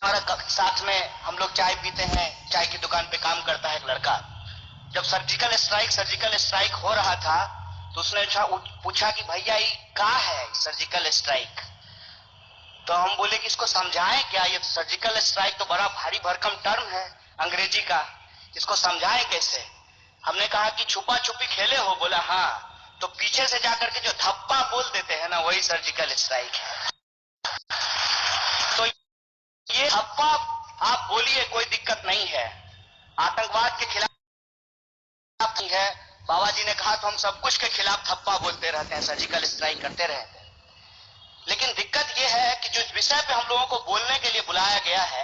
हमारा साथ में हम लोग चाय पीते हैं, चाय की दुकान पे काम करता है एक लड़का। जब सर्जिकल स्ट्राइक हो रहा था तो उसने पूछा कि भैया ये क्या है सर्जिकल स्ट्राइक। तो हम बोले कि इसको समझाएं क्या, ये सर्जिकल स्ट्राइक तो बड़ा भारी भरकम टर्म है अंग्रेजी का, इसको समझाएं कैसे। हमने कहा कि छुपा छुपी खेले हो, बोला हाँ। तो पीछे से जाकर के जो धप्पा बोल देते हैं ना, वही सर्जिकल स्ट्राइक है। तो ये धप्पा आप बोलिए, कोई दिक्कत नहीं है, आतंकवाद के खिलाफ नहीं है। बाबा जी ने कहा तो हम सब कुछ के खिलाफ धप्पा बोलते रहते हैं, सर्जिकल स्ट्राइक करते रहते हैं। लेकिन दिक्कत यह है कि जो विषय पे हम लोगों को बोलने के लिए बुलाया गया है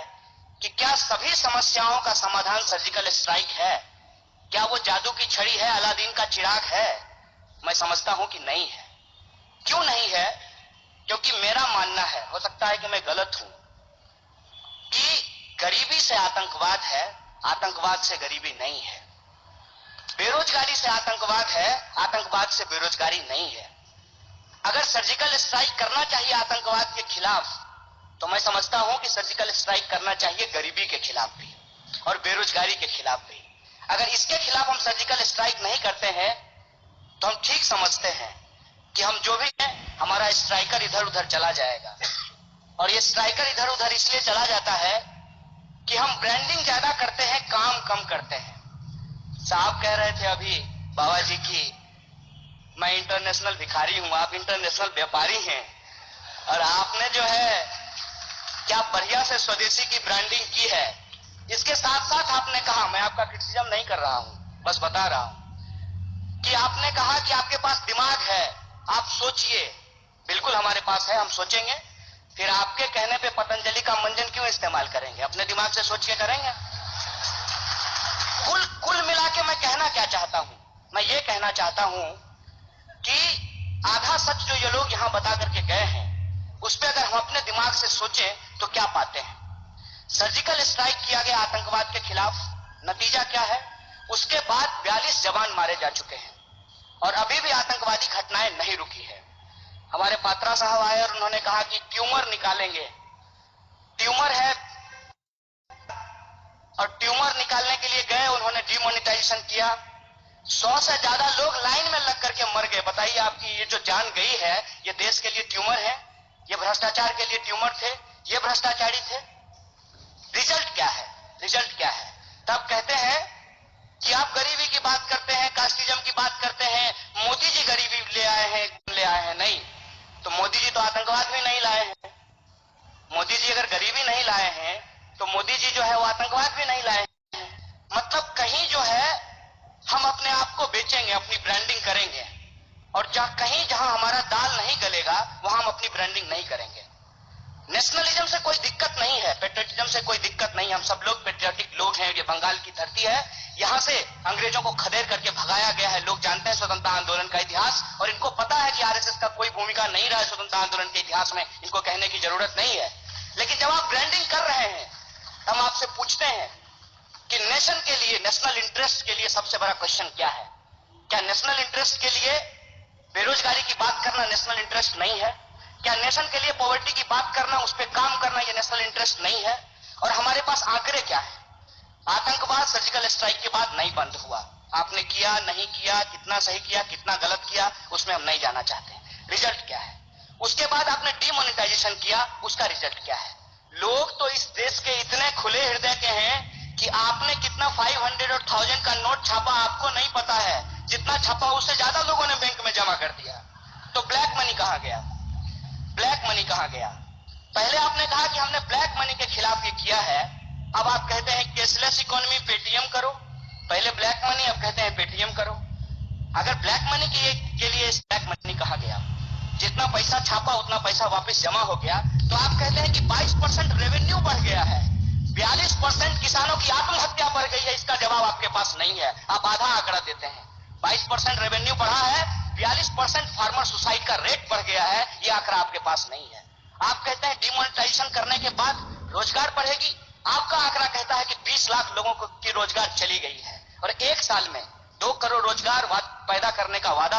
कि क्या सभी समस्याओं का समाधान सर्जिकल स्ट्राइक है, क्या वो जादू की छड़ी है, अलादीन का चिराग है? मैं समझता हूं कि नहीं है। क्यों नहीं है? क्योंकि मेरा मानना है, हो सकता है कि मैं गलत हूं, कि गरीबी से आतंकवाद है, आतंकवाद से गरीबी नहीं है। बेरोजगारी से आतंकवाद है, आतंकवाद से बेरोजगारी नहीं है। अगर सर्जिकल स्ट्राइक करना चाहिए आतंकवाद के खिलाफ, तो मैं समझता हूं कि सर्जिकल स्ट्राइक करना चाहिए गरीबी के खिलाफ भी और बेरोजगारी के खिलाफ भी। अगर इसके खिलाफ हम सर्जिकल स्ट्राइक नहीं करते हैं तो हम ठीक समझते हैं कि हम जो भी हैं, हमारा स्ट्राइकर इधर उधर चला जाएगा। और ये स्ट्राइकर इधर उधर इसलिए चला जाता है कि हम ब्रांडिंग ज्यादा करते हैं, काम कम करते हैं। साहब कह रहे थे अभी बाबा जी की, मैं इंटरनेशनल भिखारी हूं, आप इंटरनेशनल व्यापारी हैं, और आपने जो है क्या बढ़िया से स्वदेशी की ब्रांडिंग की है। इसके साथ साथ आपने कहा, मैं आपका क्रिटिसिज्म नहीं कर रहा हूं, बस बता रहा हूं कि आपने कहा कि आपके पास दिमाग है, आप सोचिए। बिल्कुल हमारे पास है, हम सोचेंगे। फिर आपके कहने पे पतंजलि का मंजन क्यों इस्तेमाल करेंगे? अपने दिमाग से सोच के करेंगे। कुल मिला के मैं कहना क्या चाहता हूं, मैं ये कहना चाहता हूं कि आधा सच जो ये लोग यहां बता करके गए हैं, उस पर अगर हम अपने दिमाग से सोचें तो क्या पाते हैं। सर्जिकल स्ट्राइक किया गया आतंकवाद के खिलाफ, नतीजा क्या है? उसके बाद 42 जवान मारे जा चुके हैं और अभी भी आतंकवादी घटनाएं नहीं रुकी है। हमारे पात्रा साहब आए और उन्होंने कहा कि ट्यूमर निकालेंगे। ट्यूमर है, और ट्यूमर निकालने के लिए गए, उन्होंने डिमोनेटाइजेशन किया। 100 से ज्यादा लोग लाइन में लग करके मर गए। बताइए, आपकी ये जो जान गई है, ये देश के लिए ट्यूमर है, ये भ्रष्टाचार के लिए ट्यूमर थे, ये भ्रष्टाचारी थे। रिजल्ट क्या है? रिजल्ट क्या है? तब कहते हैं कि आप गरीबी की बात करते हैं, कास्टिज्म की बात करते हैं, मोदी जी गरीबी ले आए हैं। नहीं, तो मोदी जी तो आतंकवाद भी नहीं लाए हैं। मोदी जी अगर गरीबी नहीं लाए हैं तो मोदी जी जो है वो आतंकवाद भी नहीं लाए हैं। मतलब कहीं जो है हम अपने आप को बेचेंगे, अपनी ब्रांडिंग करेंगे, और जहां हमारा दाल नहीं गलेगा वहां हम अपनी ब्रांडिंग नहीं करेंगे। नेशनलिज्म से कोई दिक्कत नहीं है, पेट्रियटिज्म से कोई दिक्कत नहीं, हम सब लोग पेट्रियटिक लोग हैं। ये बंगाल की धरती है, यहां से अंग्रेजों को खदेड़ करके भगाया गया है। लोग जानते हैं स्वतंत्रता आंदोलन का इतिहास, और इनको पता है कि आरएसएस का कोई भूमिका नहीं रहा है स्वतंत्रता आंदोलन के इतिहास में, इनको कहने की जरूरत नहीं है। लेकिन जब आप ब्रांडिंग कर रहे हैं, हम आपसे पूछते हैं कि नेशन के लिए, नेशनल इंटरेस्ट के लिए सबसे बड़ा क्वेश्चन क्या है? क्या नेशनल इंटरेस्ट के लिए बेरोजगारी की बात करना नेशनल इंटरेस्ट नहीं है? क्या नेशन के लिए पॉवर्टी की बात करना, उस पर काम करना, ये नेशनल इंटरेस्ट नहीं है? और हमारे पास आंकड़े क्या है? आतंकवाद सर्जिकल स्ट्राइक के बाद नहीं बंद हुआ। आपने किया, नहीं किया, कितना सही किया, कितना गलत किया, उसमें हम नहीं जाना चाहते। रिजल्ट क्या है? उसके बाद आपने डिमोनेटाइजेशन किया, उसका रिजल्ट क्या है? लोग तो इस देश के इतने खुले हृदय के हैं कि आपने कितना 500 और 1000 का नोट छापा आपको नहीं पता है। जितना छापा उससे ज्यादा लोगों ने बैंक में जमा कर दिया। तो ब्लैक मनी कहां गया? ब्लैक मनी कहां गया? पहले आपने कहा कि हमने ब्लैक मनी के खिलाफ ये किया है, अब आप कहते हैं कैशलेस इकोनॉमी, पेटीएम करो। पहले ब्लैक मनी, अब कहते हैं पेटीएम करो। अगर ब्लैक मनी के लिए ब्लैक मनी कहां गया? जितना पैसा छापा उतना पैसा वापस जमा हो गया। तो आप कहते हैं कि 22% रेवेन्यू बढ़ गया है, 42% किसानों की आत्महत्या बढ़ गई है। इसका जवाब आपके पास नहीं है, आप आधा आंकड़ा देते हैं। 22% रेवेन्यू बढ़ा है, 42% फार्मर सुसाइड का रेट बढ़ गया है, यह आंकड़ा आपके पास नहीं है। आप कहते हैं डिमोनेटाइजेशन करने के बाद रोजगार बढ़ेगी, आपका आंकड़ा कहता है कि 20 लाख लोगों की रोजगार चली गई है। और एक साल में 2 करोड़ रोजगार पैदा करने का वादा